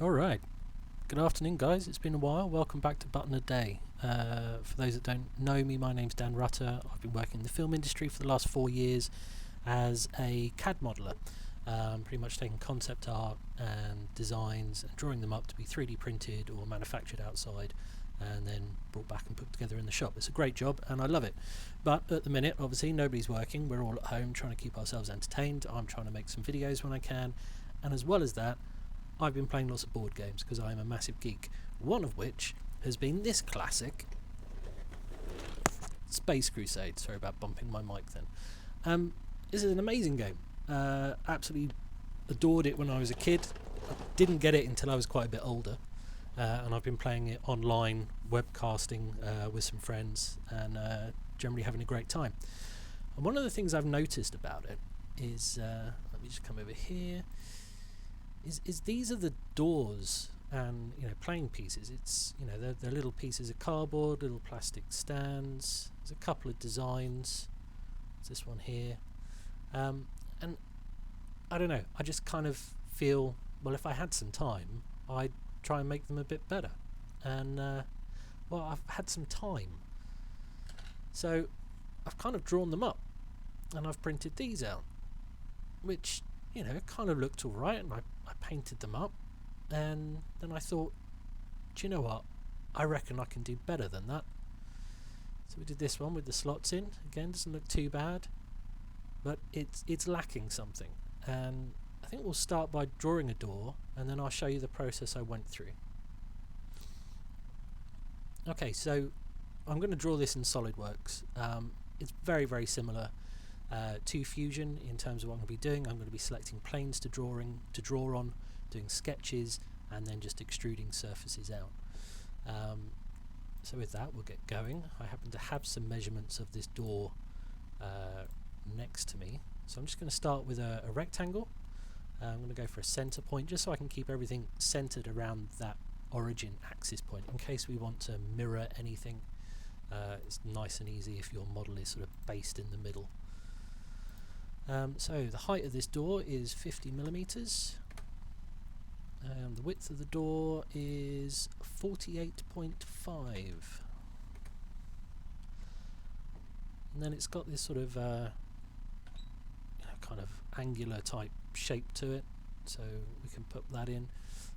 Alright, good afternoon guys, it's been a while. Welcome back to Button a Day. For those that don't know me, my name's Dan Rutter. I've been working in the film industry for the last 4 years as a CAD modeller. Pretty much taking concept art and designs and drawing them up to be 3D printed or manufactured outside and then brought back and put together in the shop. It's a great job and I love it. But at the minute, obviously, nobody's working. We're all at home trying to keep ourselves entertained. I'm trying to make some videos when I can. And as well as that, I've been playing lots of board games because I am a massive geek. One of which has been this classic, Space Crusade. Sorry about bumping my mic then. This is an amazing game. Absolutely adored it when I was a kid. I didn't get it until I was quite a bit older. And I've been playing it online, webcasting with some friends, and generally having a great time. And one of the things I've noticed about it is, let me just come over here, is these are the doors and playing pieces. It's they're little pieces of cardboard, little plastic stands. There's a couple of designs. There's this one here, and I don't know. I just kind of feel, well, if I had some time, I'd try and make them a bit better. And well, I've had some time, so I've kind of drawn them up, and I've printed these out, which kind of looked alright, and I painted them up, and then I thought, do you know what, I reckon I can do better than that. So we did this one with the slots in. Again, doesn't look too bad, but it's lacking something, and I think we'll start by drawing a door, and then I'll show you the process I went through. Okay, so I'm going to draw this in SolidWorks. It's very, very similar to Fusion in terms of what I'm going to be doing. I'm going to be selecting planes to draw on, doing sketches, and then just extruding surfaces out. So with that, we'll get going. I happen to have some measurements of this door next to me, so I'm just going to start with a rectangle. I'm going to go for a center point just so I can keep everything centered around that origin axis point in case we want to mirror anything. It's nice and easy if your model is sort of based in the middle. So the height of this door is 50 millimeters. The width of the door is 48.5. And then it's got this sort of kind of angular type shape to it, so we can put that in.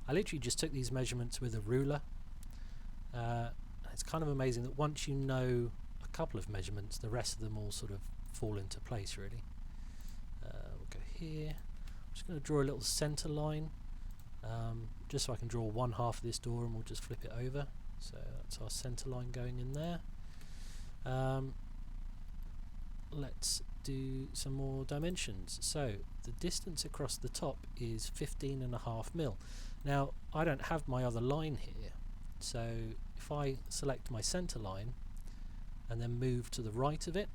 I literally just took these measurements with a ruler. It's kind of amazing that once you know a couple of measurements, the rest of them all sort of fall into place really. We'll go here. I'm just going to draw a little center line, just so I can draw one half of this door, and we'll just flip it over. So that's our center line going in there. Let's do some more dimensions. So the distance across the top is 15.5 mil. Now I don't have my other line here, so if I select my center line and then move to the right of it,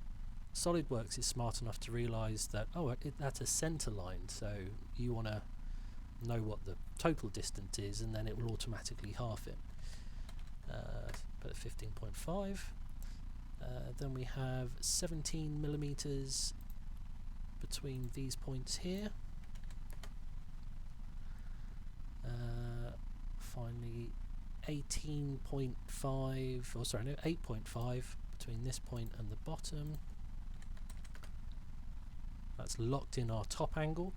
SolidWorks is smart enough to realize that that's a center line, so you want to know what the total distance is, and then it will automatically half it. Put 15.5. Then we have 17 millimeters between these points here. Finally 8.5 between this point and the bottom. That's locked in our top angle,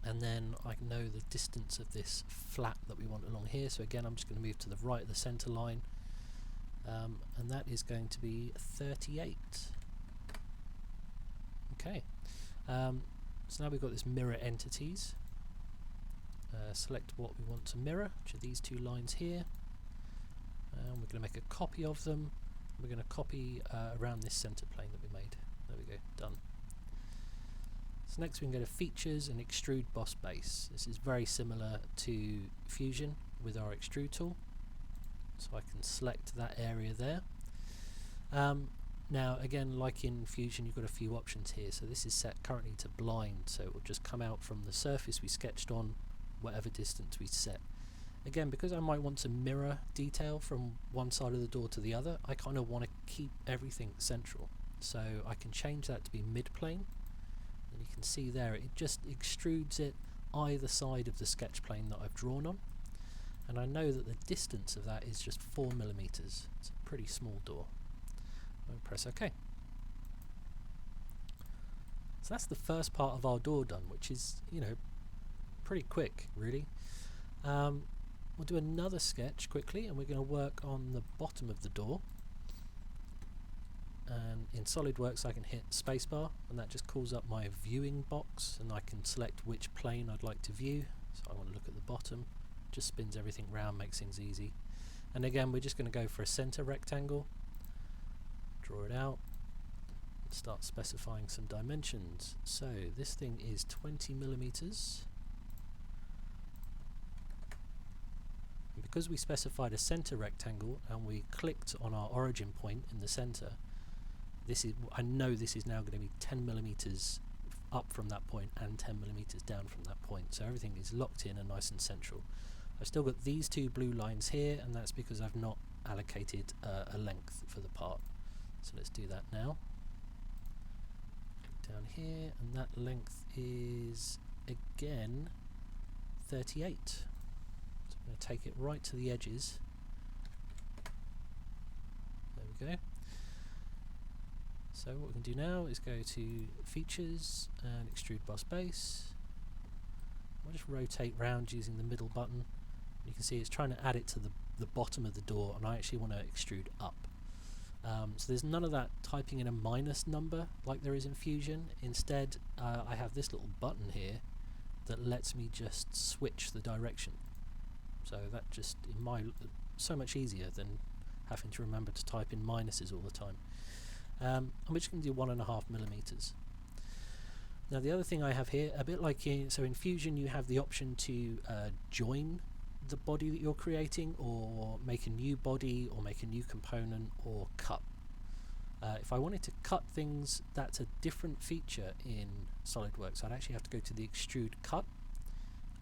and then I know the distance of this flat that we want along here, so again I'm just going to move to the right of the center line, and that is going to be 38. Okay, so now we've got this mirror entities. Select what we want to mirror, which are these two lines here. We're going to make a copy of them. We're going to copy around this center plane that we made. There we go, done. So next we can go to features and extrude boss base. This is very similar to Fusion with our extrude tool. So I can select that area there. Now again, like in Fusion, you've got a few options here. So this is set currently to blind, so it will just come out from the surface we sketched on, whatever distance we set. Again, because I might want to mirror detail from one side of the door to the other, I kind of want to keep everything central. So I can change that to be mid-plane, and you can see there it just extrudes it either side of the sketch plane that I've drawn on, and I know that the distance of that is just 4mm. It's a pretty small door. I'll press OK. So that's the first part of our door done, which is, you know, pretty quick, really. We'll do another sketch quickly, and we're going to work on the bottom of the door. And in SolidWorks I can hit spacebar, and that just calls up my viewing box, and I can select which plane I'd like to view. So I want to look at the bottom, just spins everything round, makes things easy. And again, we're just going to go for a center rectangle, draw it out, and start specifying some dimensions. So this thing is 20mm. And because we specified a center rectangle and we clicked on our origin point in the center, I know this is now going to be 10mm up from that point and 10mm down from that point, so everything is locked in and nice and central. I've still got these two blue lines here, and that's because I've not allocated a length for the part. So let's do that now. Click down here, and that length is again 38. So I'm going to take it right to the edges. There we go. So what we can do now is go to Features and Extrude Boss Base. I'll just rotate round using the middle button. You can see it's trying to add it to the bottom of the door, and I actually want to extrude up. So there's none of that typing in a minus number like there is in Fusion. Instead, I have this little button here that lets me just switch the direction. So that just, so much easier than having to remember to type in minuses all the time. And we're just going to do 1.5mm. Now the other thing I have here, a bit like in Fusion you have the option to join the body that you're creating, or make a new body, or make a new component, or cut. If I wanted to cut things, that's a different feature in SolidWorks. I'd actually have to go to the Extrude Cut.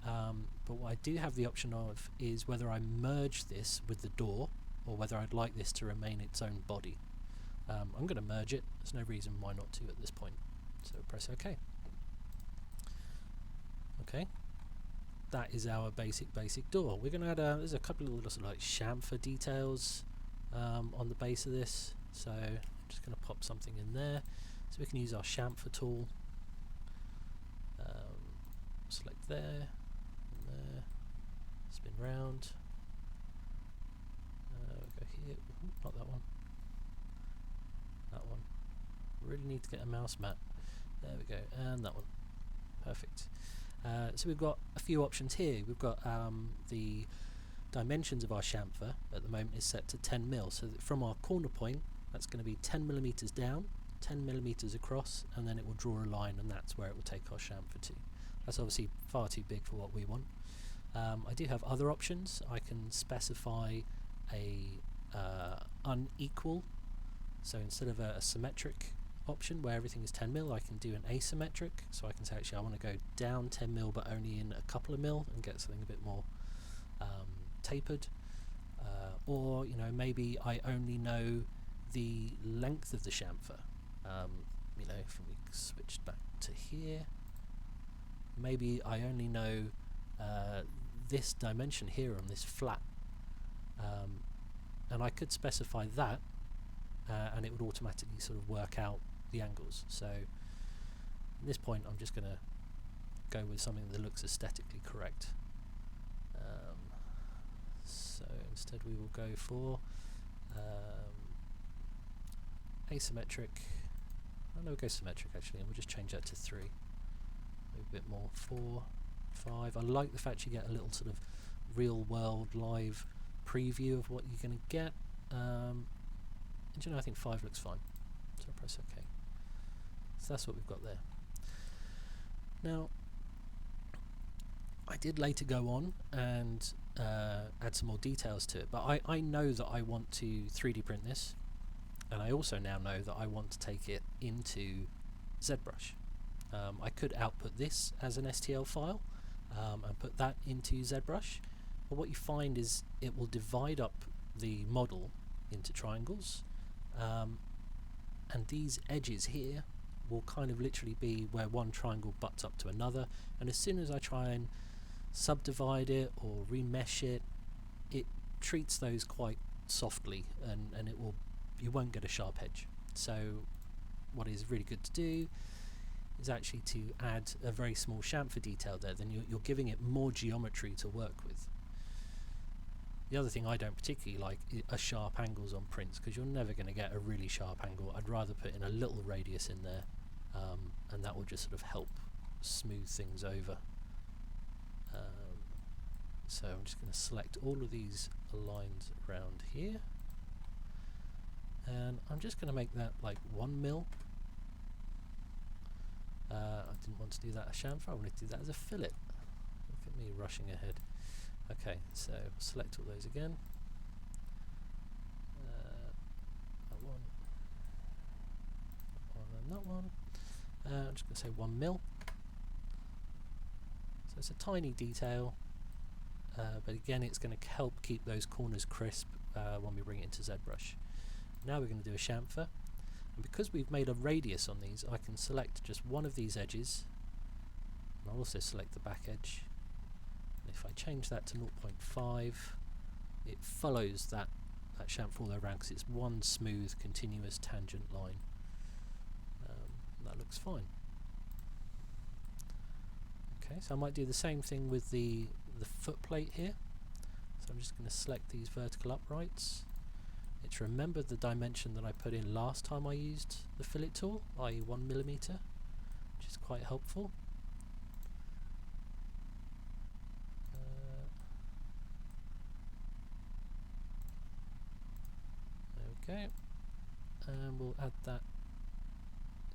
But what I do have the option of is whether I merge this with the door, or whether I'd like this to remain its own body. I'm going to merge it. There's no reason why not to at this point. So press OK. Okay, that is our basic door. We're going to add there's a couple of little sort of like chamfer details on the base of this. So I'm just going to pop something in there. So we can use our chamfer tool. Select there, and there, spin round. We'll go here. Ooh, not that one. That one. Really need to get a mouse mat. There we go, and that one. Perfect. So we've got a few options here. We've got the dimensions of our chamfer at the moment is set to 10mm. So that from our corner point, that's going to be 10mm down, 10mm across, and then it will draw a line, and that's where it will take our chamfer to. That's obviously far too big for what we want. I do have other options. I can specify a unequal. So instead of a symmetric option where everything is 10mm, I can do an asymmetric. So I can say, actually I want to go down 10mm but only in a couple of mil, and get something a bit more tapered. Or maybe I only know the length of the chamfer. If we switched back to here, maybe I only know this dimension here on this flat, and I could specify that, and it would automatically sort of work out the angles. So at this point I'm just going to go with something that looks aesthetically correct. So instead we will go for asymmetric. We'll go symmetric actually, and we'll just change that to 3. Maybe a bit more, 4, 5. I like the fact you get a little sort of real world live preview of what you're going to get. And I think 5 looks fine. So I press OK. So that's what we've got there. Now, I did later go on and add some more details to it, but I know that I want to 3D print this, and I also now know that I want to take it into Zbrush. I could output this as an STL file and put that into Zbrush, but what you find is it will divide up the model into triangles, and these edges here will kind of literally be where one triangle butts up to another, and as soon as I try and subdivide it or remesh it, it treats those quite softly, and you won't get a sharp edge. So what is really good to do is actually to add a very small chamfer detail there. Then you're giving it more geometry to work with. The other thing I don't particularly like are sharp angles on prints, because you're never going to get a really sharp angle. I'd rather put in a little radius in there, and that will just sort of help smooth things over. So I'm just going to select all of these lines around here, and I'm just going to make that like 1 mil. I didn't want to do that as chamfer, I wanted to do that as a fillet. Look at me rushing ahead. Okay, so select all those again. That one, and that one. I'm just going to say 1 mil. So it's a tiny detail, but again it's going to help keep those corners crisp when we bring it into Zbrush. Now we're going to do a chamfer. And because we've made a radius on these, I can select just one of these edges, and I'll also select the back edge. And if I change that to 0.5, it follows that chamfer all the way around, because it's one smooth, continuous tangent line. That looks fine. Okay, so I might do the same thing with the foot plate here. So I'm just going to select these vertical uprights. It's remembered the dimension that I put in last time I used the fillet tool, i.e. 1mm, which is quite helpful. There we go, and we'll add that.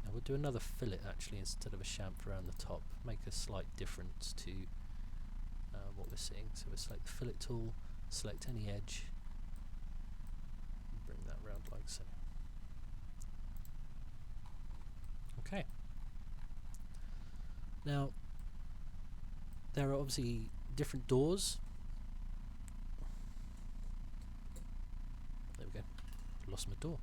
Now we'll do another fillet actually instead of a chamfer around the top, make a slight difference to what we're seeing. So we'll select the fillet tool, select any edge, bring that round like so. Okay. Now there are obviously different doors. There we go, lost my door.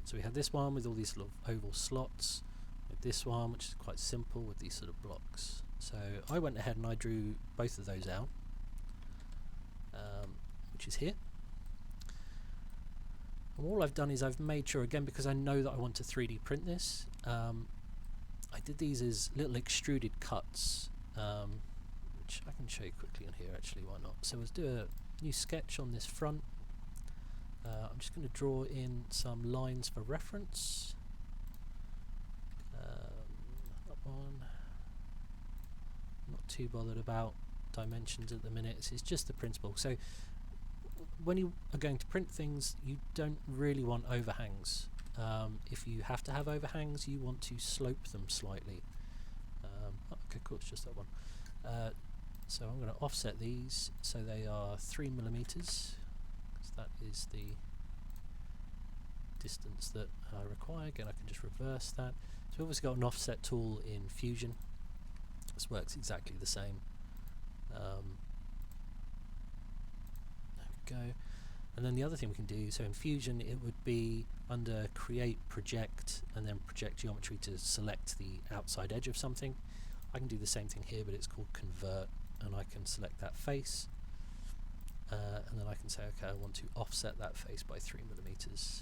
So we have this one with all these sort of oval slots, with this one which is quite simple with these sort of blocks. So I went ahead and I drew both of those out, which is here. And all I've done is I've made sure, again because I know that I want to 3D print this, I did these as little extruded cuts, which I can show you quickly on here actually, why not. So let's do a new sketch on this front. I'm just going to draw in some lines for reference. That one. Not too bothered about dimensions at the minute, it's just the principle. So when you are going to print things, you don't really want overhangs. If you have to have overhangs, you want to slope them slightly. Okay, cool, it's just that one. So I'm going to offset these so they are 3mm, because that is the distance that I require. Again, I can just reverse that. So we've obviously got an offset tool in Fusion. This works exactly the same. There we go. And then the other thing we can do, so in Fusion it would be under Create, Project, and then Project Geometry to select the outside edge of something. I can do the same thing here, but it's called Convert, and I can select that face. And then I can say, okay, I want to offset that face by 3mm.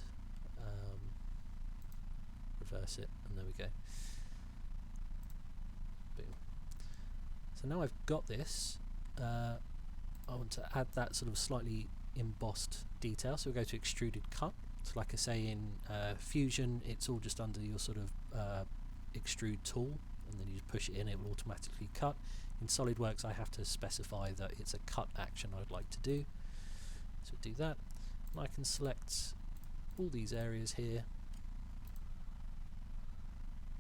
Reverse it, and there we go. Boom. So now I've got this, I want to add that sort of slightly embossed detail. So we'll go to Extruded Cut. So like I say in Fusion, it's all just under your sort of extrude tool, and then you just push it in, it will automatically cut. In SolidWorks I have to specify that it's a cut action I'd like to do. So do that, and I can select all these areas here,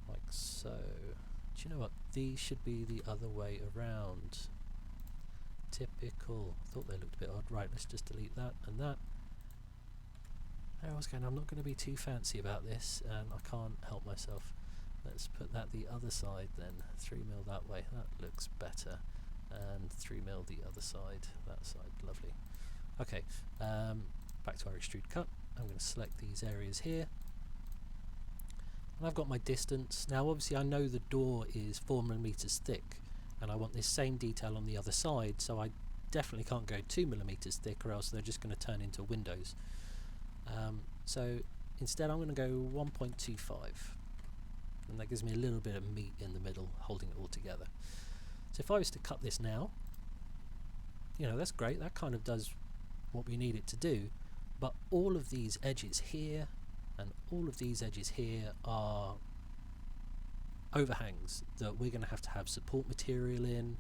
like so. Do you know what? These should be the other way around. Typical. Thought they looked a bit odd. Right, let's just delete that and that. There I was going, I'm not going to be too fancy about this, and I can't help myself. Let's put that the other side then. 3mm that way, that looks better. And 3mm the other side, that side, lovely. Okay, back to our extrude cut. I'm going to select these areas here. And I've got my distance. Now obviously I know the door is 4mm thick, and I want this same detail on the other side, so I definitely can't go 2mm thick, or else they're just going to turn into windows. So instead I'm going to go 1.25, and that gives me a little bit of meat in the middle holding it all together. So if I was to cut this now, that's great, that kind of does what we need it to do, but all of these edges here and all of these edges here are overhangs that we're going to have support material in.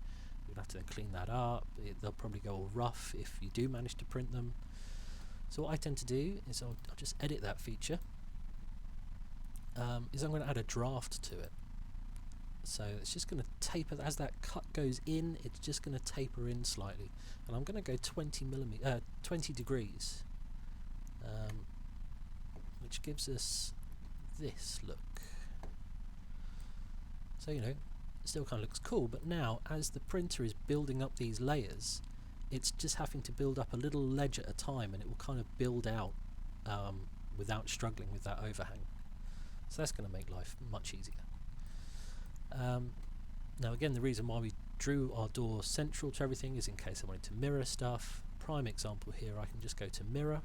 We're going to have to then clean that up. They'll probably go all rough if you do manage to print them. So what I tend to do is I'll just edit that feature. Is I'm going to add a draft to it. So it's just going to taper, as that cut goes in, it's just going to taper in slightly. And I'm going to go 20 degrees, which gives us this look. So, it still kind of looks cool, but now as the printer is building up these layers, it's just having to build up a little ledge at a time, and it will kind of build out without struggling with that overhang. So that's going to make life much easier. Now again, the reason why we drew our door central to everything is in case I wanted to mirror stuff. Prime example here, I can just go to mirror.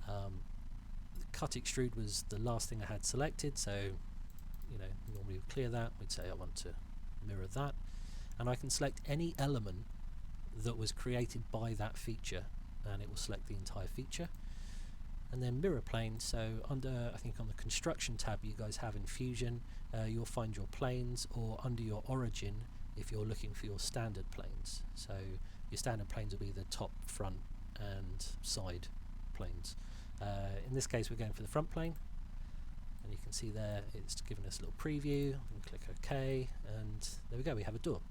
The cut extrude was the last thing I had selected, so normally we'd clear that, we'd say I want to mirror that, and I can select any element that was created by that feature, and it will select the entire feature. And then mirror plane, so I think on the construction tab you guys have in Fusion, you'll find your planes, or under your origin if you're looking for your standard planes. So your standard planes will be the top, front and side planes. In this case we're going for the front plane, and you can see there it's given us a little preview. We can click OK, and there we go, we have a door.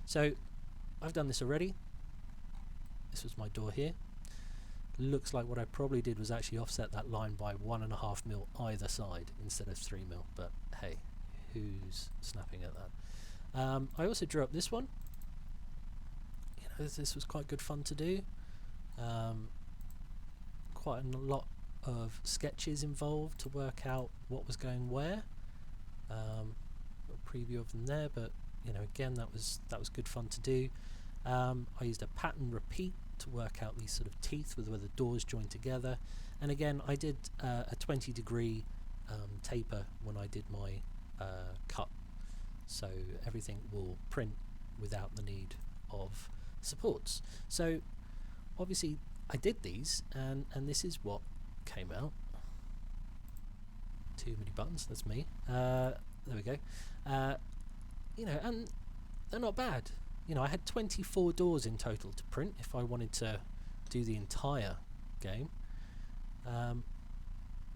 So I've done this already. This was my door here. Looks like what I probably did was actually offset that line by 1.5mm either side instead of 3mm, but hey, who's snapping at that? I also drew up this one. This was quite good fun to do. Quite a lot of sketches involved to work out what was going where. A preview of them there, but again, that was good fun to do. I used a pattern repeat to work out these sort of teeth with where the doors join together, and again I did a 20-degree taper when I did my cut, so everything will print without the need of supports. So obviously I did these, and this is what came out. Too many buttons, that's me. There we go. And they're not bad. I had 24 doors in total to print if I wanted to do the entire game. And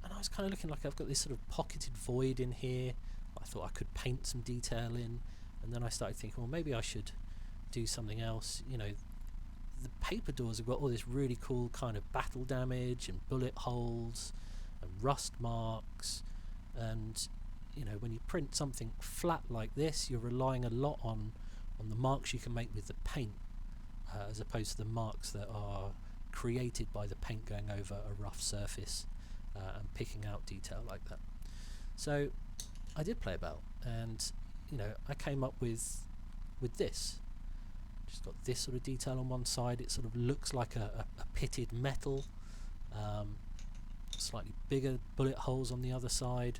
I was kind of looking like I've got this sort of pocketed void in here. I thought I could paint some detail in, and then I started thinking, well, maybe I should do something else. The paper doors have got all this really cool kind of battle damage and bullet holes and rust marks, and when you print something flat like this, you're relying a lot on the marks you can make with the paint, as opposed to the marks that are created by the paint going over a rough surface and picking out detail like that. So I did play about, and I came up with this. Just got this sort of detail on one side. It sort of looks like a pitted metal, slightly bigger bullet holes on the other side.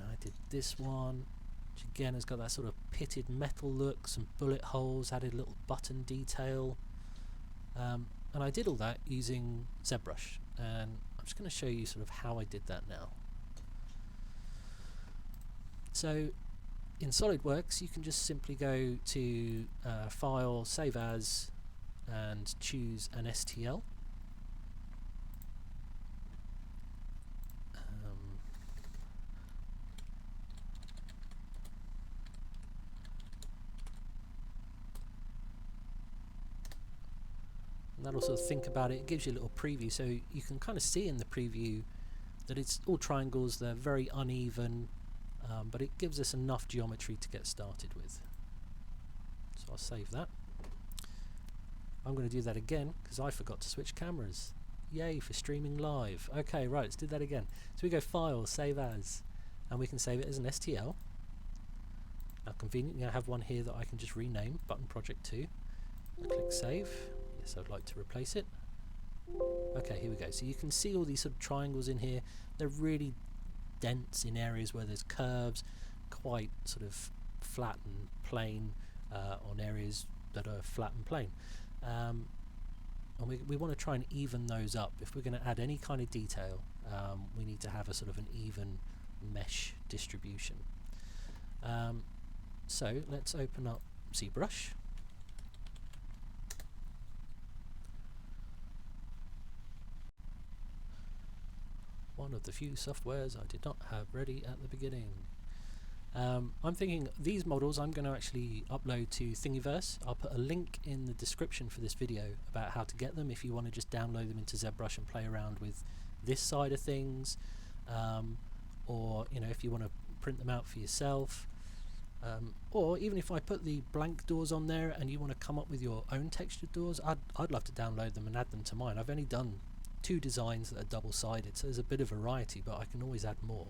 I did this one, which again has got that sort of pitted metal look, some bullet holes, added a little button detail, and I did all that using Zbrush, and I'm just going to show you sort of how I did that now. So in SolidWorks you can just simply go to File, Save As, and choose an STL. And that'll sort of think about it. It gives you a little preview, so you can kind of see in the preview that it's all triangles. They're very uneven, but it gives us enough geometry to get started with. So I'll save that. I'm going to do that again because I forgot to switch cameras. Yay for streaming live. Okay, right, let's do that again. So we go File, Save As, and we can save it as an STL. Now conveniently I have one here that I can just rename, Button Project 2. I click Save. Yes, I'd like to replace it. Okay, here we go. So you can see all these sort of triangles in here. They're really dense in areas where there's curves, quite sort of flat and plain on areas that are flat and plain. And we want to try and even those up. If we're going to add any kind of detail, we need to have a sort of an even mesh distribution. So let's open up Zbrush. One of the few softwares I did not have ready at the beginning. I'm thinking these models I'm going to actually upload to Thingiverse. I'll put a link in the description for this video about how to get them if you want to just download them into Zbrush and play around with this side of things, or if you want to print them out for yourself, or even if I put the blank doors on there and you want to come up with your own textured doors, I'd love to download them and add them to mine. I've only done 2 designs that are double-sided, so there's a bit of variety, but I can always add more.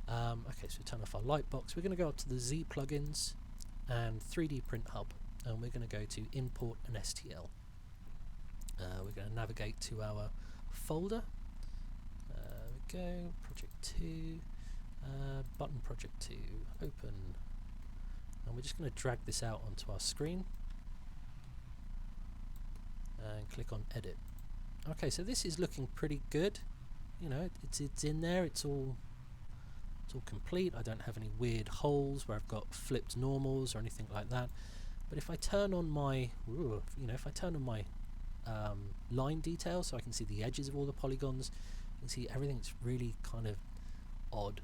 Okay, so we turn off our lightbox. We're going to go up to the Z plugins and 3D Print Hub, and we're going to go to Import an STL. We're going to navigate to our folder. There we go, Project 2, Button Project 2, open, and we're just going to drag this out onto our screen and click on Edit. Okay, so this is looking pretty good. It's in there. It's all complete. I don't have any weird holes where I've got flipped normals or anything like that. But if I turn on my, line detail, so I can see the edges of all the polygons, you can see everything's really kind of odd.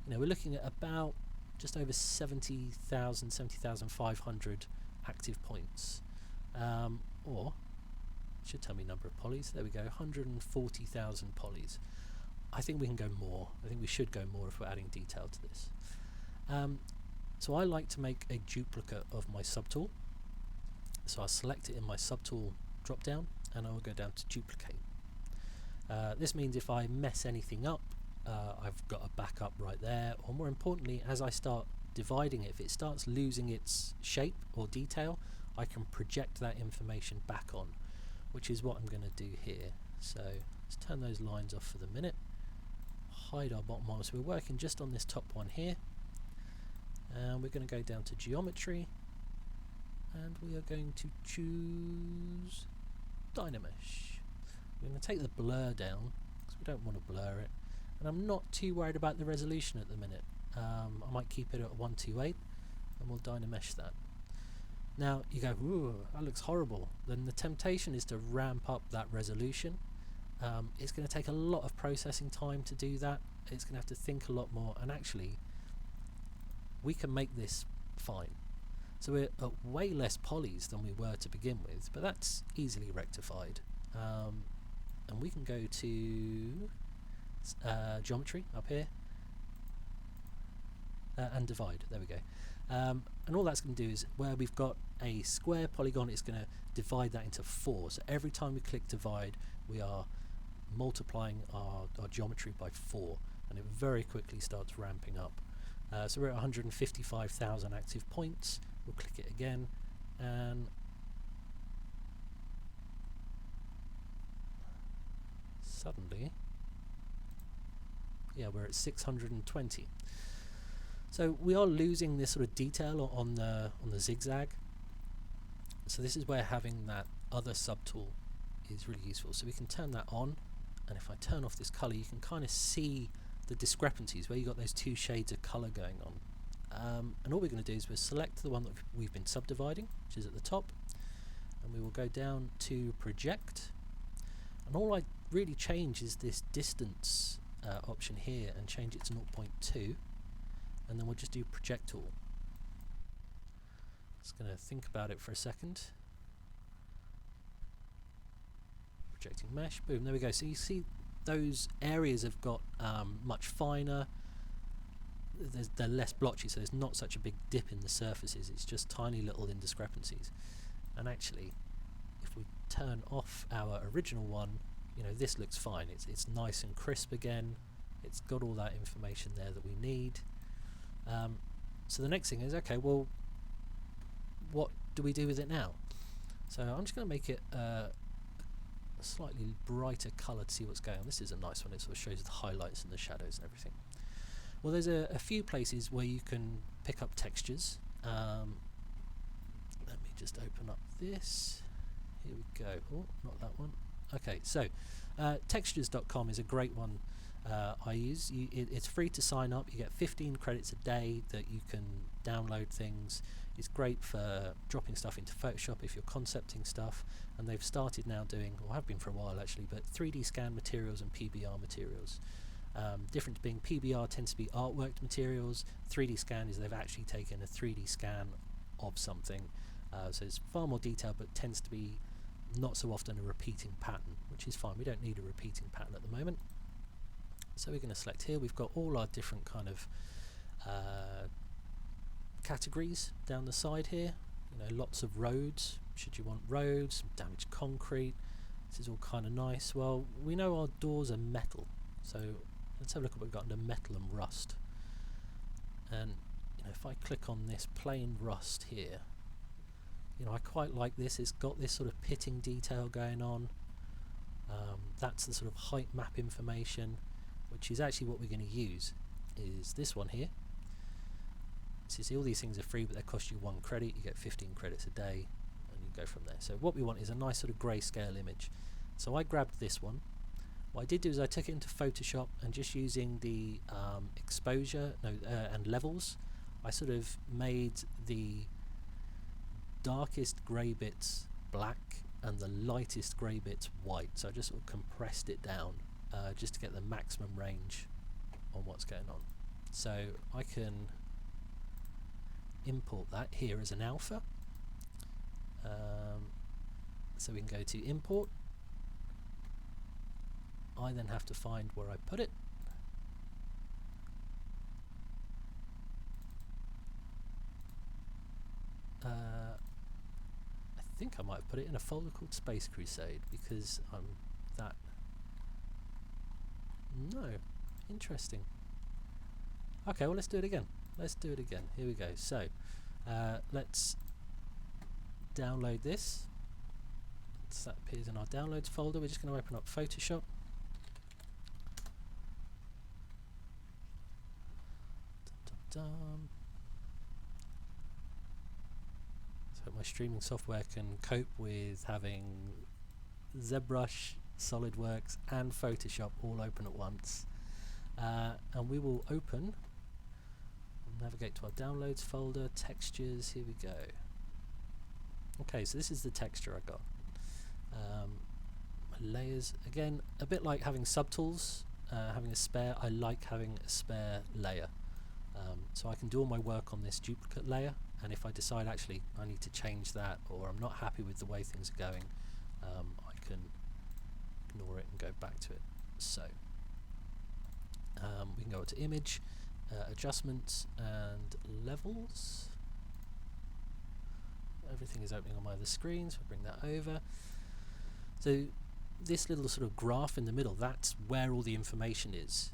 We're looking at about just over 70,500 active points, or should tell me number of polys. There we go, 140,000 polys. I think we can go more. I think we should go more if we're adding detail to this. So I like to make a duplicate of my subtool. So I'll select it in my subtool drop down and I will go down to duplicate. This means if I mess anything up, I've got a backup right there, or more importantly, as I start dividing it, if it starts losing its shape or detail, I can project that information back on, which is what I'm going to do here. So let's turn those lines off for the minute, hide our bottom one. So we're working just on this top one here, and we're going to go down to geometry, and we are going to choose Dynamesh. We're going to take the blur down because we don't want to blur it, and I'm not too worried about the resolution at the minute. I might keep it at 128 and we'll Dynamesh that. Now you go, ooh, that looks horrible. Then the temptation is to ramp up that resolution. It's going to take a lot of processing time to do that. It's going to have to think a lot more, and actually we can make this fine. So we're at way less polys than we were to begin with, but that's easily rectified. And we can go to geometry up here and divide. There we go. And all that's going to do is, where we've got a square polygon, it's going to divide that into 4. So every time we click divide, we are multiplying our geometry by 4, and it very quickly starts ramping up. So we're at 155,000 active points. We'll click it again, and suddenly, yeah, we're at 620. So we are losing this sort of detail on the zigzag. So this is where having that other subtool is really useful. So we can turn that on, and if I turn off this color, you can kind of see the discrepancies where you got those 2 shades of color going on. And all we're going to do is we'll select the one that we've been subdividing, which is at the top, and we will go down to project, and all I really change is this distance option here, and change it to 0.2, and then we'll just do project all. Just going to think about it for a second. Projecting mesh, boom, there we go. So you see those areas have got much finer. They're less blotchy, so there's not such a big dip in the surfaces. It's just tiny little indiscrepancies. And actually, if we turn off our original one you know, this looks fine. It's nice and crisp again. It's got all that information there that we need. So the next thing is, okay, well, what do we do with it now? So I'm just going to make it a slightly brighter colour to see what's going on. This is a nice one. It sort of shows the highlights and the shadows and everything. Well, there's a few places where you can pick up textures. Let me just open up this. Here we go. Oh, not that one. Okay, so textures.com is a great one I use. It's free to sign up. You get 15 credits a day that you can download things. It's great for dropping stuff into Photoshop if you're concepting stuff, and they've started now doing, or have been for a while actually, but 3D scan materials and PBR materials. Difference being PBR tends to be artworked materials, 3D scan is they've actually taken a 3D scan of something, so it's far more detailed but tends to be not so often a repeating pattern, which is fine. We don't need a repeating pattern at the moment. So we're going to select here. We've got all our different kind of categories down the side here. You know, lots of roads. Should you want roads, some damaged concrete. This is all kind of nice. Well, we know our doors are metal, so let's have a look at what we've got under metal and rust. And you know, if I click on this plain rust here, you know, I quite like this. It's got this sort of pitting detail going on. That's the sort of height map information, which is actually what we're going to use, is this one here. So you see all these things are free, but they cost you 1 credit. You get 15 credits a day, and you go from there. So what we want is a nice sort of grayscale image. So I grabbed this one. What I did do is I took it into Photoshop, and just using the exposure and levels, I sort of made the darkest grey bits black and the lightest grey bits white. So I just sort of compressed it down just to get the maximum range on what's going on. So I can import that here as an alpha. So we can go to import. I then have to find where I put it. I think I might have put it in a folder called Space Crusade, because I'm that... No. Interesting. Okay, well, let's do it again. Let's do it again. Here we go. So let's download this. So that appears in our downloads folder. We're just going to open up Photoshop. Dum, dum, dum. So my streaming software can cope with having Zbrush, SolidWorks and Photoshop all open at once. And we will open, navigate to our downloads folder, textures, here we go. Okay, so this is the texture I got. My layers, again, a bit like having subtools, having a spare, I like having a spare layer. So I can do all my work on this duplicate layer, and if I decide actually I need to change that, or I'm not happy with the way things are going, I can ignore it and go back to it. So we can go to image, adjustments and levels. Everything is opening on my other screen, so I'll bring that over. So this little sort of graph in the middle, that's where all the information is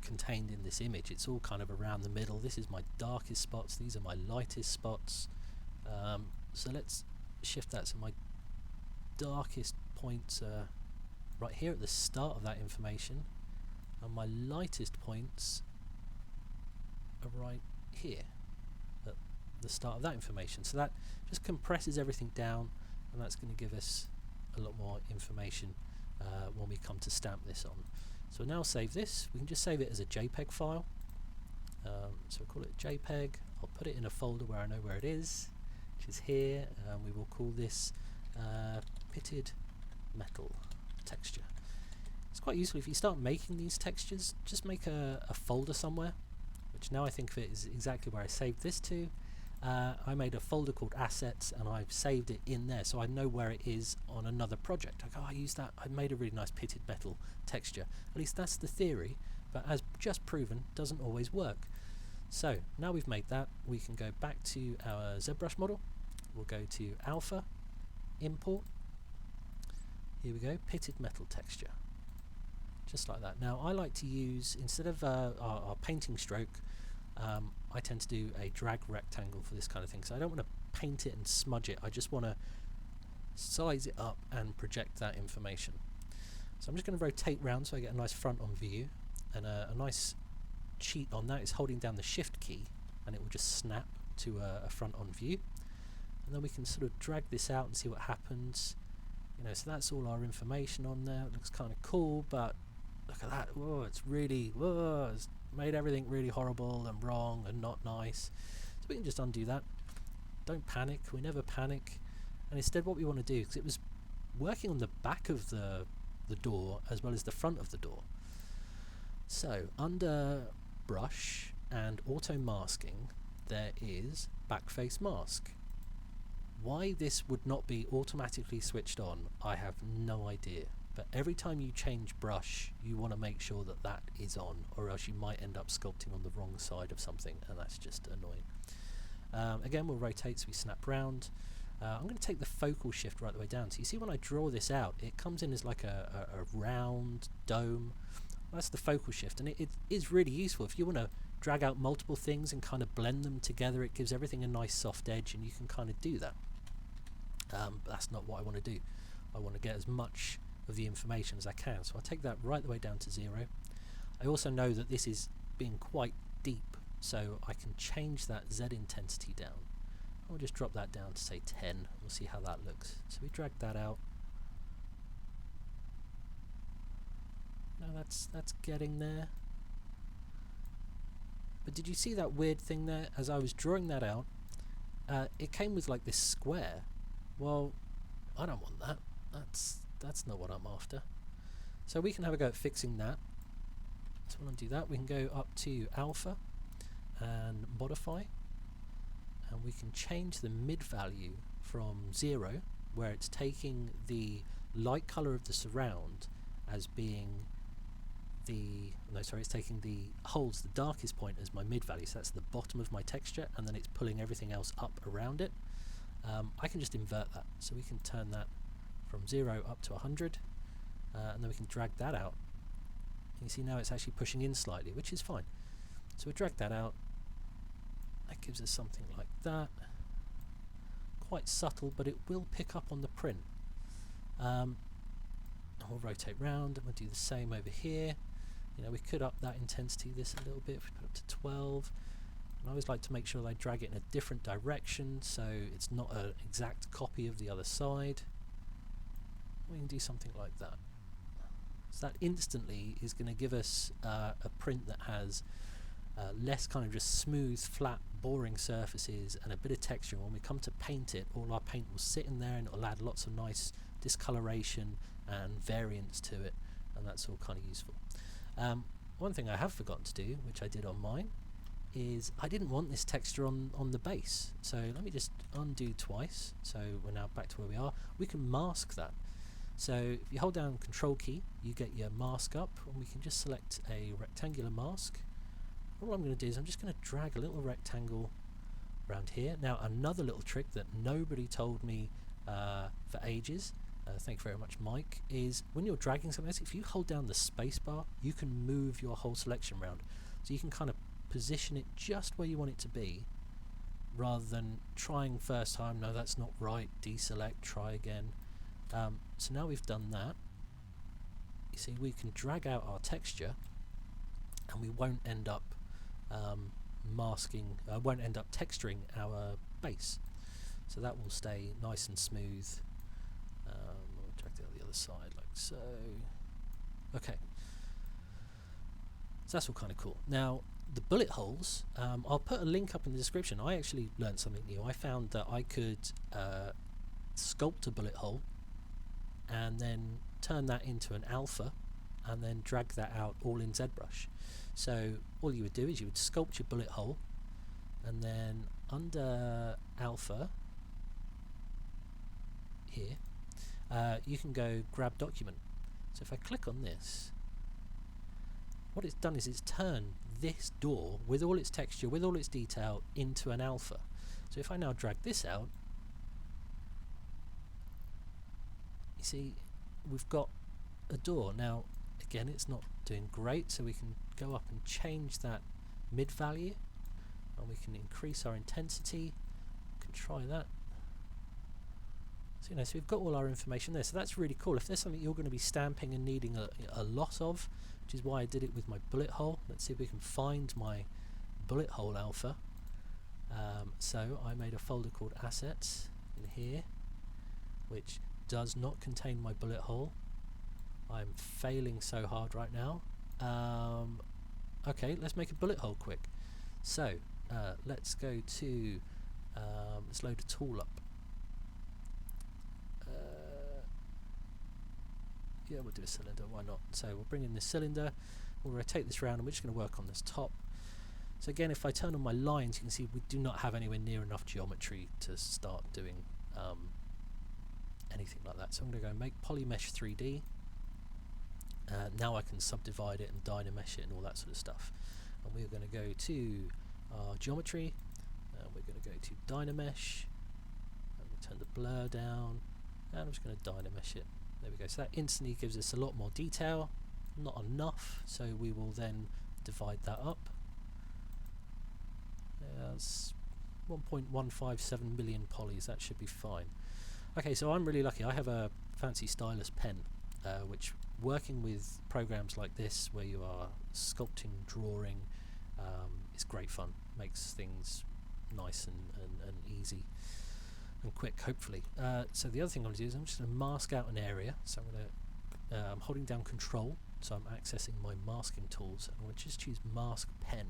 contained in this image. It's all kind of around the middle. This is my darkest spots, these are my lightest spots. So let's shift that, so my darkest points are right here at the start of that information, and my lightest points are right here at the start of that information. So that just compresses everything down, and that's going to give us a lot more information when we come to stamp this on. So we'll now save this. We can just save it as a JPEG file. So we'll call it JPEG. I'll put it in a folder where I know where it is, which is here, and we will call this pitted metal texture. It's quite useful if you start making these textures, just make a folder somewhere, which now I think of it is exactly where I saved this to. I made a folder called assets, and I've saved it in there, so I know where it is on another project. I go, I used that, I made a really nice pitted metal texture. At least that's the theory, but as just proven, doesn't always work. So now we've made that, we can go back to our ZBrush model. We'll go to alpha, import. Here we go, pitted metal texture. Just like that. Now I like to use, instead of our painting stroke, I tend to do a drag rectangle for this kind of thing. So I don't want to paint it and smudge it, I just want to size it up and project that information. So I'm just going to rotate round so I get a nice front on view, and a nice cheat on that is holding down the shift key and it will just snap to a front on view, and then we can sort of drag this out and see what happens. You know, so that's all our information on there. It looks kind of cool, but look at that. Whoa, it's really, whoa, it's made everything really horrible and wrong and not nice. So we can just undo that. Don't panic, we never panic. And instead what we want to do, because it was working on the back of the door as well as the front of the door. So under brush and auto masking there is backface mask. Why this would not be automatically switched on, I have no idea. But every time you change brush, you want to make sure that that is on, or else you might end up sculpting on the wrong side of something, and that's just annoying. Again, we'll rotate so we snap round. I'm going to take the focal shift right the way down. So you see when I draw this out, it comes in as like a round dome. That's the focal shift, and it is really useful if you want to drag out multiple things and kind of blend them together. It gives everything a nice soft edge, and you can kind of do that. But that's not what I want to do. I want to get as much of the information as I can, so I'll take that right the way down to 0. I also know that this is being quite deep, so I can change that Z intensity down. I'll just drop that down to say 10. We'll see how that looks. So we drag that out. Now that's getting there. But did you see that weird thing there? As I was drawing that out, it came with like this square. Well, I don't want that. That's not what I'm after. So we can have a go at fixing that. So we'll undo that. We can go up to alpha and modify, and we can change the mid value from 0, where it's taking the light color of the surround as being it's taking the holes, the darkest point, as my mid value. So that's the bottom of my texture, and then it's pulling everything else up around it. I can just invert that, so we can turn that from 0 up to 100, and then we can drag that out. And you see now it's actually pushing in slightly, which is fine. So we drag that out. That gives us something like that. Quite subtle, but it will pick up on the print. And we'll rotate round, and we'll do the same over here. You know, we could up that intensity this a little bit if we put it up to 12. And I always like to make sure that I drag it in a different direction, so it's not an exact copy of the other side. We can do something like that. So that instantly is going to give us a print that has less kind of just smooth, flat, boring surfaces and a bit of texture. When we come to paint it, all our paint will sit in there and it'll add lots of nice discoloration and variance to it, and that's all kind of useful. One thing I have forgotten to do, which I did on mine, is I didn't want this texture on the base. So let me just undo twice. So we're now back to where we are. We can mask that. So if you hold down Control key, you get your mask up, and we can just select a rectangular mask. All I'm going to do is I'm just going to drag a little rectangle around here. Now another little trick that nobody told me for ages, thank you very much Mike, is when you're dragging something else, if you hold down the space bar, you can move your whole selection around. So you can kind of position it just where you want it to be, rather than trying first time, no that's not right, deselect, try again. So now we've done that, you see we can drag out our texture and we won't end up won't end up texturing our base. So that will stay nice and smooth. We'll drag it on the other side like so. Okay. So that's all kind of cool. Now the bullet holes, I'll put a link up in the description. I actually learned something new. I found that I could sculpt a bullet hole and then turn that into an alpha and then drag that out all in Zbrush. So all you would do is you would sculpt your bullet hole, and then under alpha here you can go grab document. So if I click on this, what it's done is it's turned this door with all its texture, with all its detail, into an alpha. So if I now drag this out, you see we've got a door. Now again, it's not doing great, so we can go up and change that mid value, and we can increase our intensity. We can try that. So, so we've got all our information there, so that's really cool. If there's something you're going to be stamping and needing a lot of, which is why I did it with my bullet hole. Let's see if we can find my bullet hole alpha. So I made a folder called assets in here, which does not contain my bullet hole. I'm failing so hard right now. Okay, let's make a bullet hole quick. So let's go to let's load a tool up. Yeah, we'll do a cylinder, why not? So we'll bring in this cylinder, we'll rotate this around, and we're just going to work on this top. So again, if I turn on my lines, you can see we do not have anywhere near enough geometry to start doing anything like that. So I'm going to go make Polymesh 3D. Now I can subdivide it and Dynamesh it and all that sort of stuff. And we're going to go to our geometry, and we're going to go to Dynamesh, and we'll turn the blur down, and I'm just going to Dynamesh it. There we go. So that instantly gives us a lot more detail. Not enough, so we will then divide that up. That's 1.157 million polys. That should be fine. Okay, so I'm really lucky. I have a fancy stylus pen, which, working with programs like this where you are sculpting, drawing, is great fun. Makes things nice and easy and quick, hopefully. So the other thing I'm going to do is I'm just going to mask out an area. So I'm holding down Control, so I'm accessing my masking tools, and I'm going to just choose Mask Pen,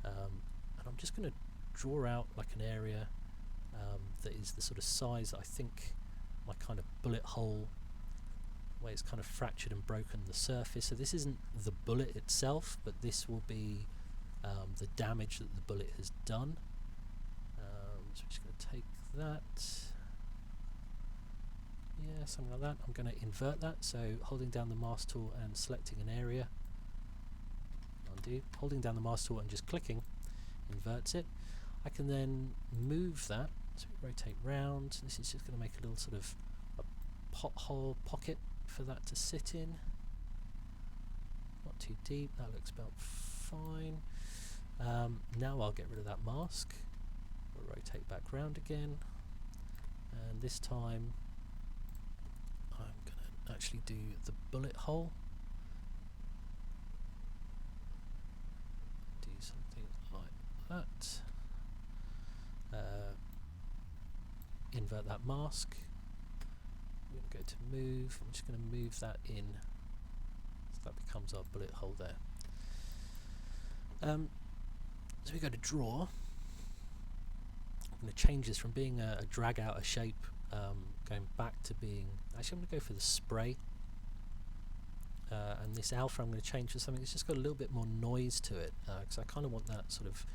and I'm just going to draw out like an area that is the sort of size that I think my kind of bullet hole, where it's kind of fractured and broken the surface. So this isn't the bullet itself, but this will be the damage that the bullet has done. So I'm just going to take that, yeah, something like that. I'm going to invert that, so holding down the mask tool and selecting an area, undo, holding down the mask tool and just clicking inverts it. I can then move that, so rotate round. This is just going to make a little sort of a pothole pocket for that to sit in. Not too deep, that looks about fine. Now I'll get rid of that mask. We'll rotate back round again, and this time I'm going to actually do the bullet hole. Do something like that. Invert that mask. We're going to go to move. I'm just going to move that in, so that becomes our bullet hole there. So we go to draw. I'm going to change this from being a drag out a shape, going back to being, actually I'm going to go for the spray, and this alpha I'm going to change to something that's just got a little bit more noise to it, because I kind of want that sort of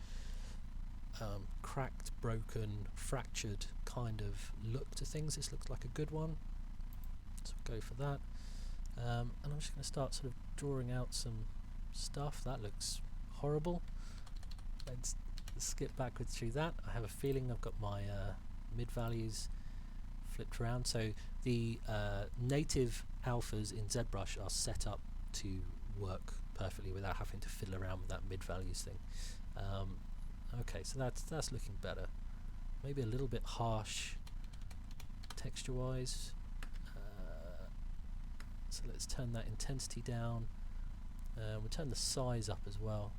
cracked, broken, fractured kind of look to things. This looks like a good one, so we'll go for that. And I'm just going to start sort of drawing out some stuff. That looks horrible. Let's skip backwards through that. I have a feeling I've got my mid values flipped around. So the native alphas in Zbrush are set up to work perfectly without having to fiddle around with that mid values thing. Okay, so that's looking better. Maybe a little bit harsh texture wise. So let's turn that intensity down. We'll turn the size up as well.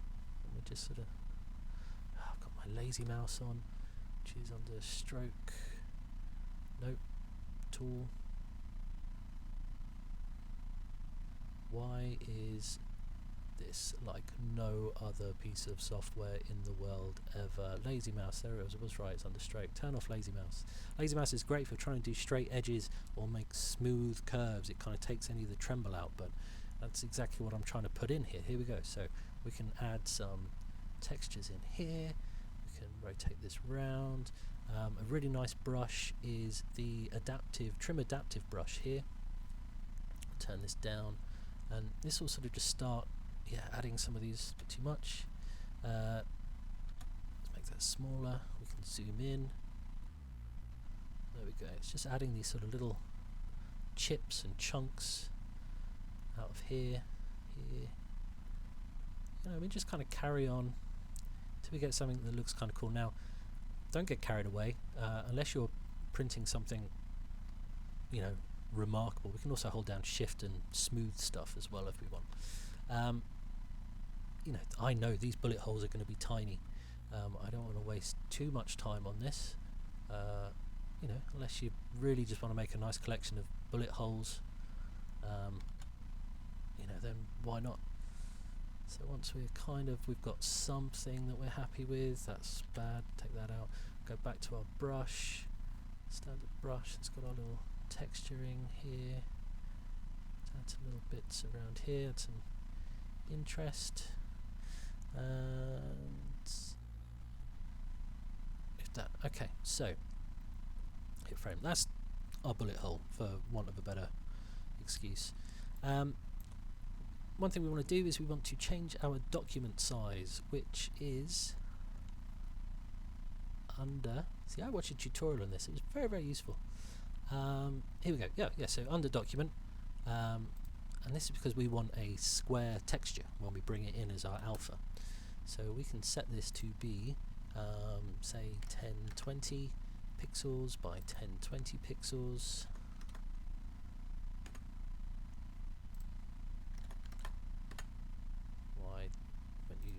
And we'll just sort of, I've got my lazy mouse on, which is under stroke. Nope. Tool. Why is this like no other piece of software in the world ever? Lazy mouse, there it was right, it's under stroke. Turn off lazy mouse. Lazy mouse is great for trying to do straight edges or make smooth curves. It kind of takes any of the tremble out, but that's exactly what I'm trying to put in here. Here we go. So we can add some textures in here. We can rotate this round. A really nice brush is the trim adaptive brush here. Turn this down, and this will sort of just start adding some of these. A bit too much. Let's make that smaller. We can zoom in. There we go. It's just adding these sort of little chips and chunks out of here. You know, we just kind of carry on till we get something that looks kind of cool. Now, don't get carried away unless you're printing something, you know, remarkable. We can also hold down Shift and smooth stuff as well if we want. You know, I know these bullet holes are going to be tiny. I don't want to waste too much time on this. You know, unless you really just want to make a nice collection of bullet holes, you know, then why not? So once we've got something that we're happy with, that's bad, take that out. Go back to our brush, standard brush, it's got our little texturing here. Add some little bits around here, add some interest. And if that, okay, so hit frame. That's our bullet hole, for want of a better excuse. One thing we want to do is we want to change our document size, which is under. See, I watched a tutorial on this. It was very, very useful. Here we go. Yeah. So under document, and this is because we want a square texture when we bring it in as our alpha. So we can set this to be, say, 1020 pixels by 1020 pixels. Wide when you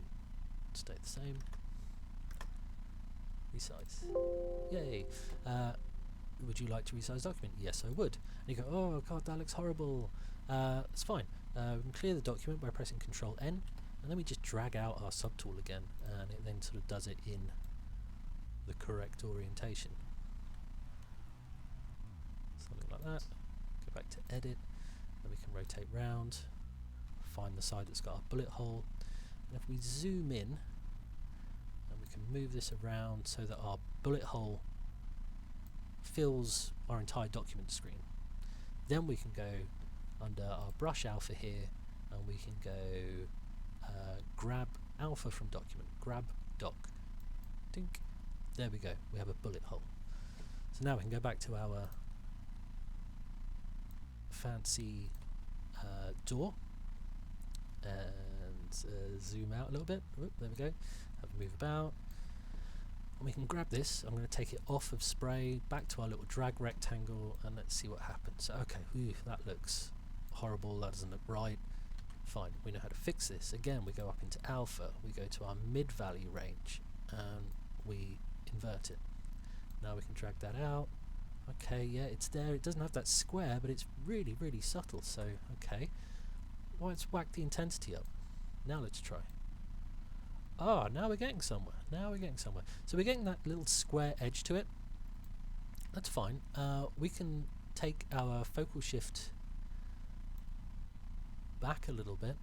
stay the same. Resize. Yay! Would you like to resize document? Yes, I would. And you go, oh god, that looks horrible. It's fine. We can clear the document by pressing Control N, and then we just drag out our subtool again, and it then sort of does it in the correct orientation. Something like that. Go back to Edit, then we can rotate round, find the side that's got our bullet hole, and if we zoom in, and we can move this around so that our bullet hole fills our entire document screen. Then we can go under our brush alpha here, and we can go grab alpha from document, grab doc, dink, there we go, we have a bullet hole. So now we can go back to our fancy door and zoom out a little bit. Whoop, there we go, have a move about. And we can grab this. I'm going to take it off of spray, back to our little drag rectangle, and let's see what happens. Okay, that looks horrible, that doesn't look right. Fine, we know how to fix this. Again, we go up into alpha, we go to our mid value range, and we invert it. Now we can drag that out. Okay, yeah, it's there. It doesn't have that square, but it's really, really subtle. So, okay. Well, let's whack the intensity up. Now let's try. Ah, now we're getting somewhere. So we're getting that little square edge to it. That's fine. We can take our focal shift back a little bit.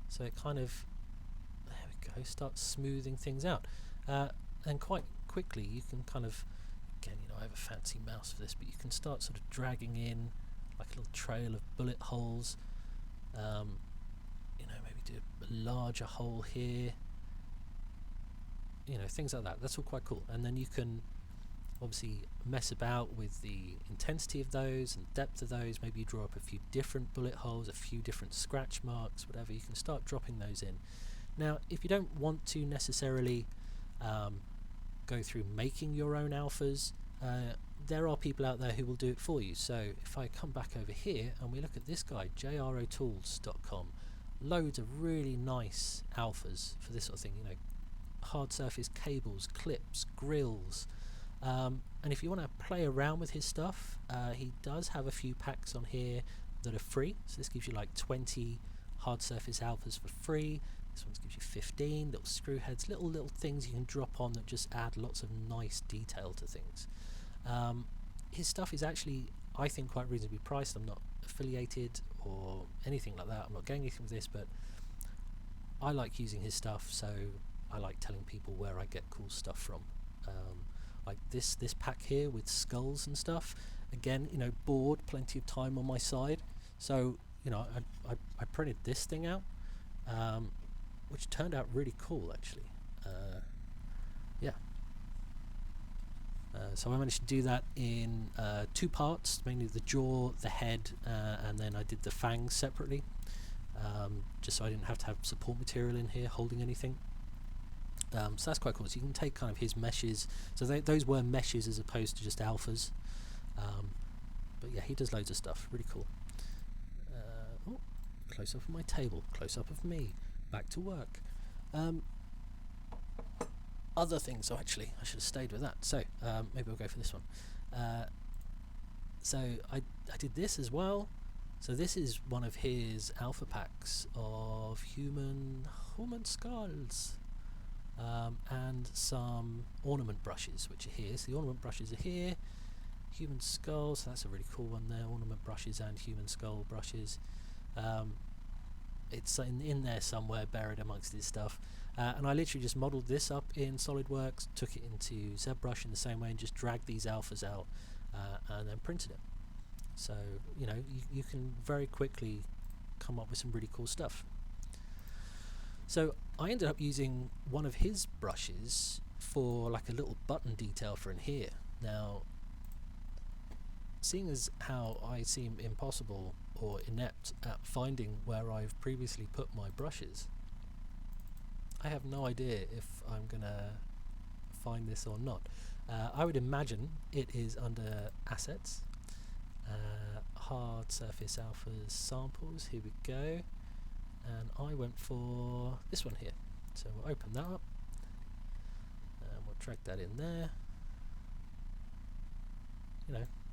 So it kind of, there we go, starts smoothing things out. And quite quickly you can kind of, again, you know, I have a fancy mouse for this, but you can start sort of dragging in like a little trail of bullet holes. You know, maybe do a larger hole here. You know, things like that. That's all quite cool. And then you can obviously mess about with the intensity of those and depth of those. Maybe you draw up a few different bullet holes, a few different scratch marks, whatever. You can start dropping those in. Now, if you don't want to necessarily go through making your own alphas, there are people out there who will do it for you. So if I come back over here and we look at this guy, jrotools.com, loads of really nice alphas for this sort of thing, you know, hard surface cables, clips, grills, and if you want to play around with his stuff, he does have a few packs on here that are free. So this gives you like 20 hard surface alphas for free. This one gives you 15 little screw heads, little things you can drop on that just add lots of nice detail to things. His stuff is actually, I think, quite reasonably priced. I'm not affiliated or anything like that. I'm not getting anything with this, but I like using his stuff, so I like telling people where I get cool stuff from. Like this pack here with skulls and stuff. Again, you know, bored, plenty of time on my side, so you know, I printed this thing out, which turned out really cool actually. Yeah. So I managed to do that in 2 parts, mainly the jaw, the head, and then I did the fangs separately, just so I didn't have to have support material in here holding anything. So that's quite cool. So you can take kind of his meshes. So those were meshes as opposed to just alphas. But yeah, he does loads of stuff. Really cool. Oh, close up of my table. Close up of me. Back to work. Other things. Oh, actually, I should have stayed with that. So maybe we'll go for this one. So I did this as well. So this is one of his alpha packs of human skulls. And some ornament brushes, which are here. So the ornament brushes are here. Human skulls, so that's a really cool one there. Ornament brushes and human skull brushes. It's in there somewhere, buried amongst this stuff. And I literally just modelled this up in SolidWorks, took it into Zbrush in the same way, and just dragged these alphas out and then printed it. So you can very quickly come up with some really cool stuff. So I ended up using one of his brushes for like a little button detail for in here. Now, seeing as how I seem impossible or inept at finding where I've previously put my brushes, I have no idea if I'm gonna find this or not. I would imagine it is under assets, hard surface alphas samples. Here we go. And I went for this one here. So we'll open that up and we'll drag that in there.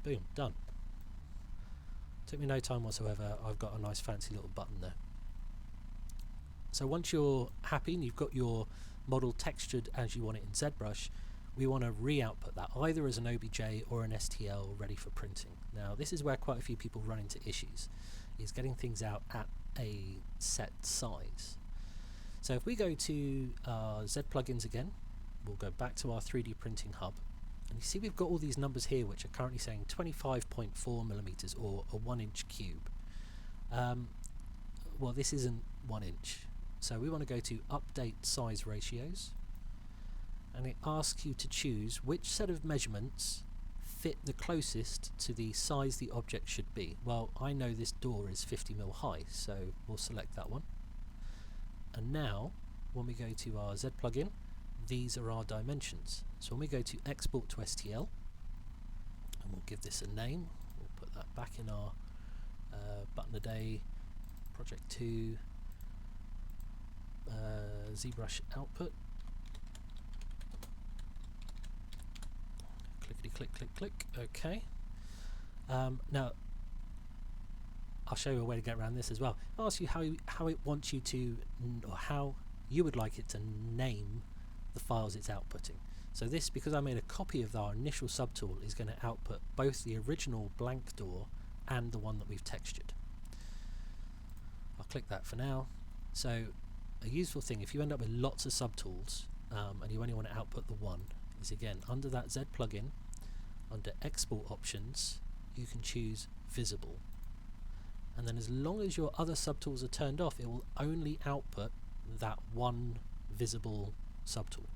Boom, done. Took me no time whatsoever. I've got a nice fancy little button there. So once you're happy and you've got your model textured as you want it in ZBrush, we want to re-output that either as an OBJ or an STL ready for printing. Now this is where quite a few people run into issues, is getting things out at a set size. So if we go to our Z plugins again, we'll go back to our 3D printing hub, and you see we've got all these numbers here which are currently saying 25.4 millimeters or a 1-inch cube. Well, this isn't 1 inch, so we want to go to update size ratios, and it asks you to choose which set of measurements fit the closest to the size the object should be. Well, I know this door is 50mm high, so we'll select that one. And now, when we go to our Z plugin, these are our dimensions. So when we go to export to STL, and we'll give this a name, we'll put that back in our button a day, project 2, ZBrush output. Clickety click click click. Okay. Now I'll show you a way to get around this as well. I'll ask you how it wants you to, or how you would like it to name the files it's outputting. So this, because I made a copy of our initial subtool, is going to output both the original blank door and the one that we've textured. I'll click that for now. So a useful thing, if you end up with lots of subtools and you only want to output the one, is again under that Z plugin, under export options, you can choose visible, and then as long as your other subtools are turned off, it will only output that one visible subtool.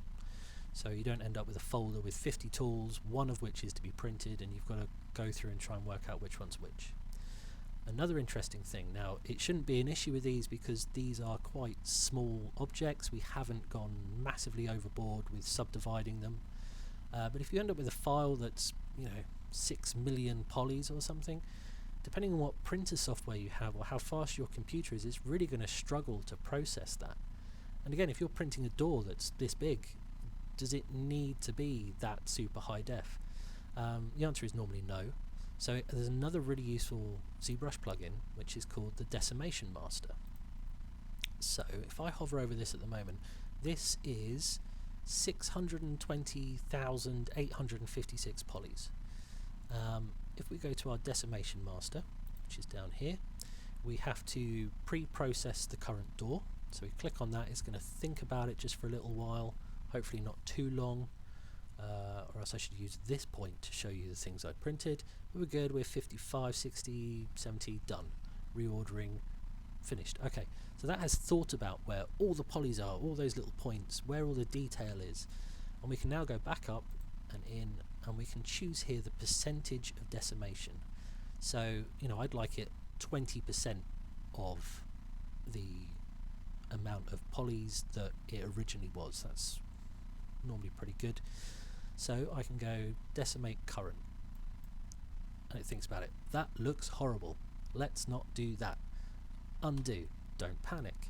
So you don't end up with a folder with 50 tools, one of which is to be printed, and you've got to go through and try and work out which one's which. Another interesting thing, now it shouldn't be an issue with these because these are quite small objects, we haven't gone massively overboard with subdividing them, but if you end up with a file that's 6 million polys or something, depending on what printer software you have or how fast your computer is, it's really going to struggle to process that. And again, if you're printing a door that's this big, does it need to be that super high def? The answer is normally no. So there's another really useful ZBrush plugin which is called the Decimation Master. So if I hover over this at the moment, this is 620,856 polys. If we go to our Decimation Master, which is down here, we have to pre-process the current door. So we click on that, it's going to think about it just for a little while, hopefully not too long, or else I should use this point to show you the things I printed. We're good, we're 55, 60, 70, done. Reordering, finished. Okay, so that has thought about where all the polys are, all those little points, where all the detail is, and we can now go back up and in, and we can choose here the percentage of decimation. So, you know, I'd like it 20% of the amount of polys that it originally was. That's normally pretty good. So I can go decimate current, and it thinks about it. That looks horrible. Let's not do that. Undo. Don't panic.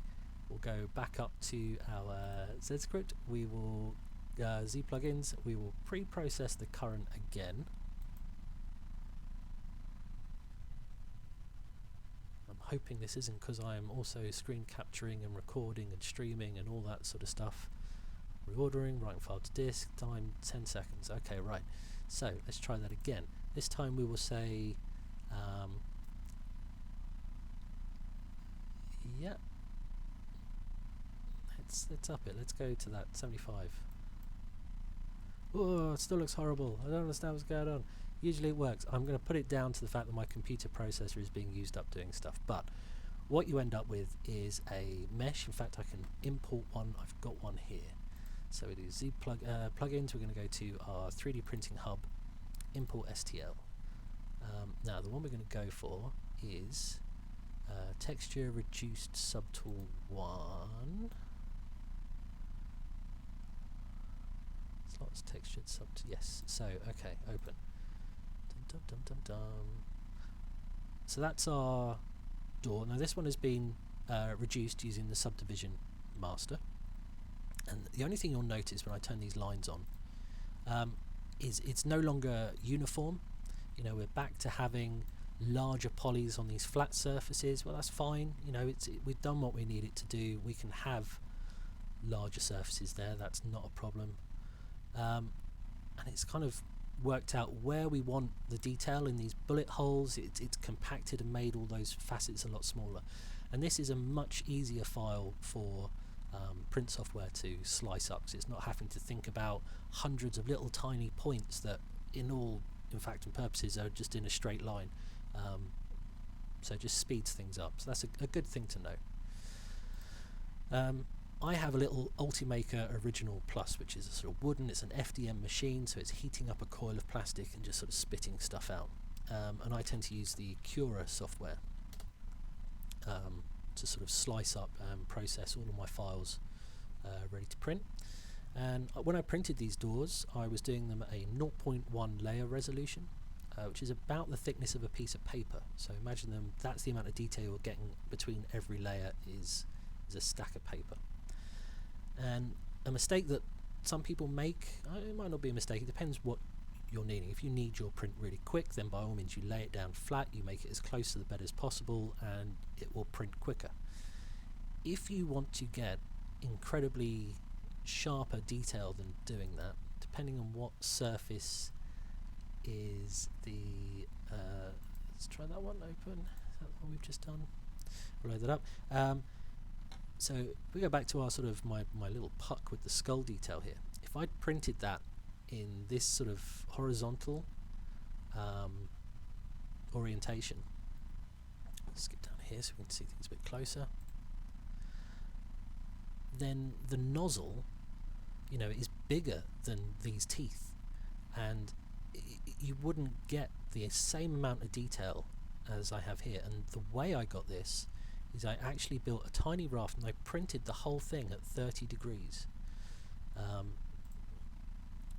We'll go back up to our Z script. We will Z plugins. We will pre-process the current again. I'm hoping this isn't because I'm also screen capturing and recording and streaming and all that sort of stuff. Reordering, writing file to disk, time 10 seconds. Okay, right. So let's try that again. This time we will say, yeah. Let's up it. Let's go to that 75. Oh, it still looks horrible. I don't understand what's going on. Usually it works. I'm going to put it down to the fact that my computer processor is being used up doing stuff. But what you end up with is a mesh. In fact, I can import one. I've got one here. So we do Z plugins. We're going to go to our 3D printing hub, import STL. Now the one we're going to go for is texture reduced subtool 1. Slots textured subtool. Yes. So okay, open. Dum, dum, dum, dum, dum. So that's our door. Now this one has been reduced using the subdivision master. And the only thing you'll notice when I turn these lines on is it's no longer uniform. You know, we're back to having larger polys on these flat surfaces. Well, that's fine. You know, we've done what we need it to do. We can have larger surfaces there. That's not a problem. And it's kind of worked out where we want the detail in these bullet holes. It's compacted and made all those facets a lot smaller. And this is a much easier file for print software to slice up, because it's not having to think about hundreds of little tiny points that in fact and purposes are just in a straight line. So it just speeds things up. So that's a good thing to know. I have a little Ultimaker Original Plus, which is a sort of wooden, it's an FDM machine, so it's heating up a coil of plastic and just sort of spitting stuff out. And I tend to use the Cura software to sort of slice up and process all of my files ready to print. And when I printed these doors, I was doing them at a 0.1 layer resolution, which is about the thickness of a piece of paper. So imagine that's the amount of detail you're getting between every layer is a stack of paper. And a mistake that some people make, it might not be a mistake, it depends what you're needing. If you need your print really quick, then by all means you lay it down flat, you make it as close to the bed as possible, and it will print quicker. If you want to get incredibly sharper detail than doing that, depending on what surface is the let's try that one open. Is that what we've just done? We'll load that up. So if we go back to our sort of my little puck with the skull detail here, if I'd printed that in this sort of horizontal orientation, let's skip down here so we can see things a bit closer, then the nozzle, you know, is bigger than these teeth, and you wouldn't get the same amount of detail as I have here. And the way I got this is I actually built a tiny raft and I printed the whole thing at 30 degrees,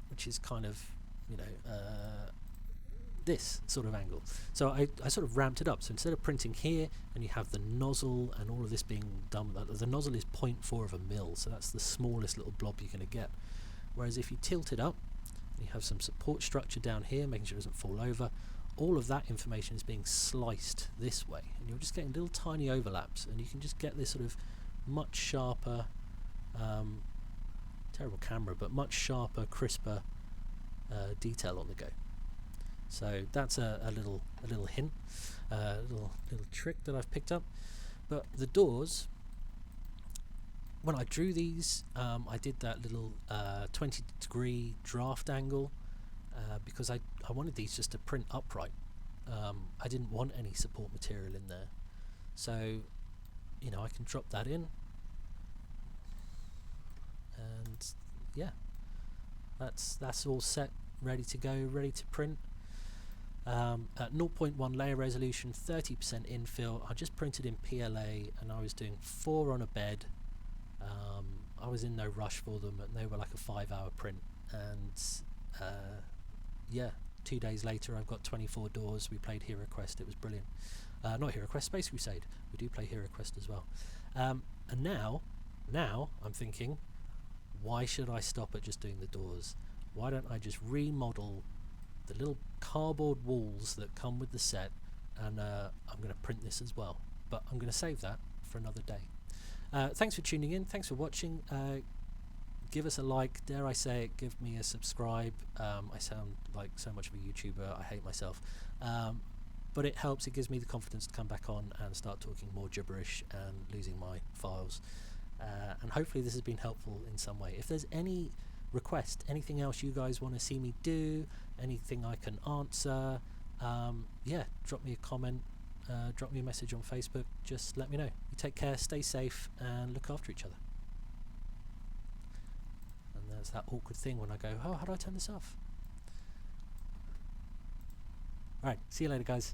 which is kind of, you know, this sort of angle. So I sort of ramped it up. So instead of printing here and you have the nozzle and all of this being done with that, the nozzle is 0.4 of a mil, so that's the smallest little blob you're going to get. Whereas if you tilt it up, you have some support structure down here, making sure it doesn't fall over. All of that information is being sliced this way, and you're just getting little tiny overlaps, and you can just get this sort of much sharper, terrible camera, but much sharper, crisper detail on the go. So that's a little hint, little trick that I've picked up. But the doors, when I drew these, I did that little 20-degree draft angle because I wanted these just to print upright. I didn't want any support material in there. So, you know, I can drop that in. And yeah, that's all set ready to go, ready to print. At 0.1 layer resolution, 30% infill. I just printed in PLA, and I was doing 4 on a bed. I was in no rush for them, and they were like a 5-hour print. And yeah, 2 days later I've got 24 doors. We played Hero Quest, it was brilliant. Not Hero Quest, Space Crusade. We do play Hero Quest as well. And now I'm thinking, why should I stop at just doing the doors? Why don't I just remodel the little cardboard walls that come with the set, and I'm going to print this as well. But I'm going to save that for another day. Thanks for tuning in, thanks for watching. Give us a like, dare I say it, give me a subscribe. I sound like so much of a YouTuber, I hate myself. But it helps, it gives me the confidence to come back on and start talking more gibberish and losing my files. And hopefully this has been helpful in some way. If there's any request, anything else you guys want to see me do, anything I can answer, yeah, drop me a comment, drop me a message on Facebook, just let me know. You take care, stay safe, and look after each other. And there's that awkward thing when I go, oh, how do I turn this off? Alright, see you later guys.